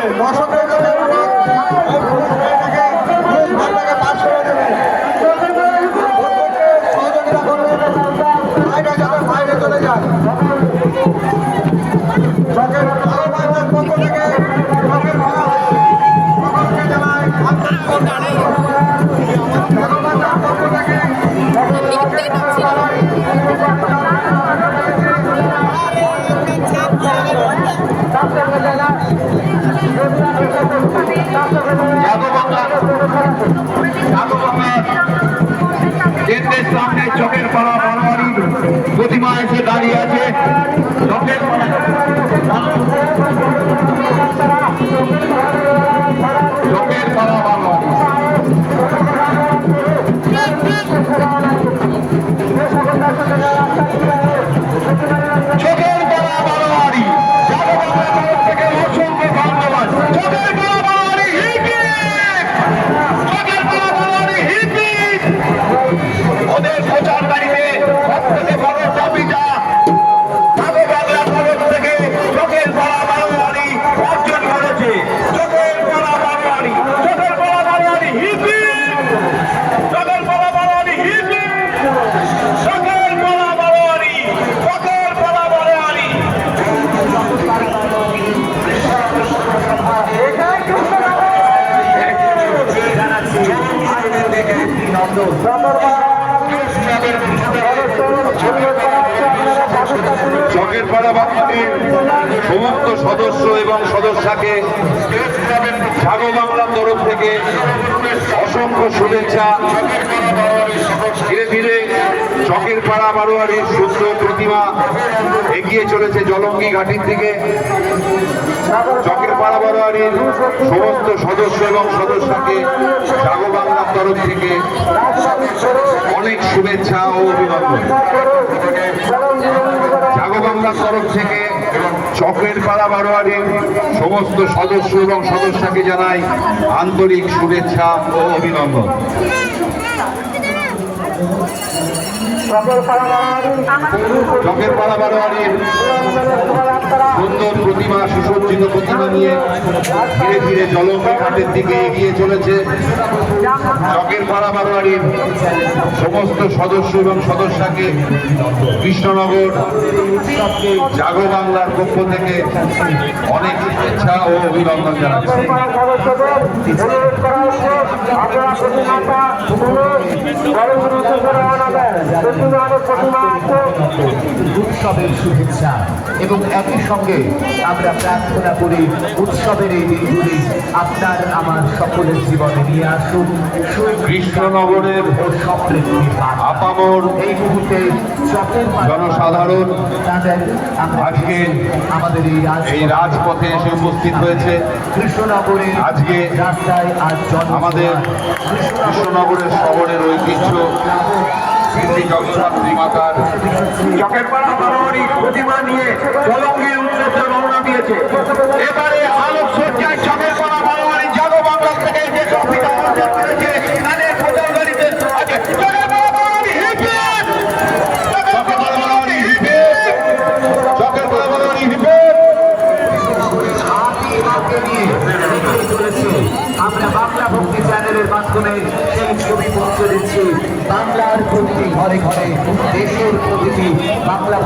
দেবে, দর্শকদের কাছে ঘরটাকে পাস করে দেবে, সহযোগিতা করবে, বাইরে যাবে, বাইরে চলে যায়। চকের আরো বাইরের পক্ষ থেকে চকের ভাড়া সকলকে জানায় আন্তরিক ভগবানের পক্ষ থেকে কেন্দ্রের সামনে চকের পাড়া বারোয়ারির প্রতিমা এসে দাঁড়িয়ে আছে। চকের পাড়া বারোয়ারি চকের পাড়া বারোয়ারি থেকে অসংখ্য ধন্যবাদ। চকের পাড়া বারোয়ারি চকের পাড়া বারোয়ারি ওদের প্রচারকারীতে সব থেকে বড় ট্রফিটা ভাগো বাংলা তরফ থেকে চকের পাড়া বারোয়ারি অর্জন করেছে। চকের পাড়া বারোয়ারি, চকের পাড়া বারোয়ারি হিপি, চকের পাড়া বারোয়ারি হিপি, চকের পাড়া বারোয়ারি, চকের পাড়া বারোয়ারি। চকের পাড়া বাঙালির সমস্ত সদস্য এবং সদস্যকে ভাগো বাংলার তরফ থেকে অসংখ্য শুভেচ্ছা। ধীরে ধীরে চকের পাড়া বারোয়ারির সুন্দর প্রতিমা এগিয়ে চলেছে জলঙ্গি ঘাটির দিকে। চকের পাড়া বারোয়ারির সমস্ত সদস্য এবং সদস্যকে ভাগো বাংলার তরফ থেকে অনেক শুভেচ্ছা ও অভিনন্দন। জাগো বাংলার তরফ থেকে চকের পাড়া বারোয়ারির সমস্ত সদস্য এবং সদস্যকে জানাই আন্তরিক শুভেচ্ছা ও অভিনন্দন। চকের পাড়া বারোয়ারির সুন্দর প্রতিমা, সুসজ্জিত প্রতিমা নিয়ে ধীরে ধীরে জলঙ্গি ঘাটের দিকে এগিয়ে চলেছে। চকের পাড়া বারোয়ারির সমস্ত সদস্য এবং সদস্যকে কৃষ্ণনগর জাগো বাংলার পক্ষ থেকে অনেক শুভেচ্ছা ও অভিনন্দন জানাচ্ছি। উৎসবের শুভেচ্ছা এবং একই সঙ্গে আমরা প্রার্থনা করি উৎসবের এই দিনগুলি আপনার আমার সকলের জীবনে নিয়ে আসুন কৃষ্ণনগরের সমৃদ্ধি। আপামর এই মুহূর্তে জনসাধারণ আজকে আমাদের এই রাজপথে এসে উপস্থিত হয়েছে। কৃষ্ণনগরে আজকে রাস্তায় আজ আমাদের কৃষ্ণনগরের শহরের ঐতিহ্য শ্রী জগদ্ধাত্রী মাতার চকের পাড়া বারোয়ারি প্রতিমা নিয়ে জলঙ্গির উদ্দেশ্যে রওনা দিয়েছে।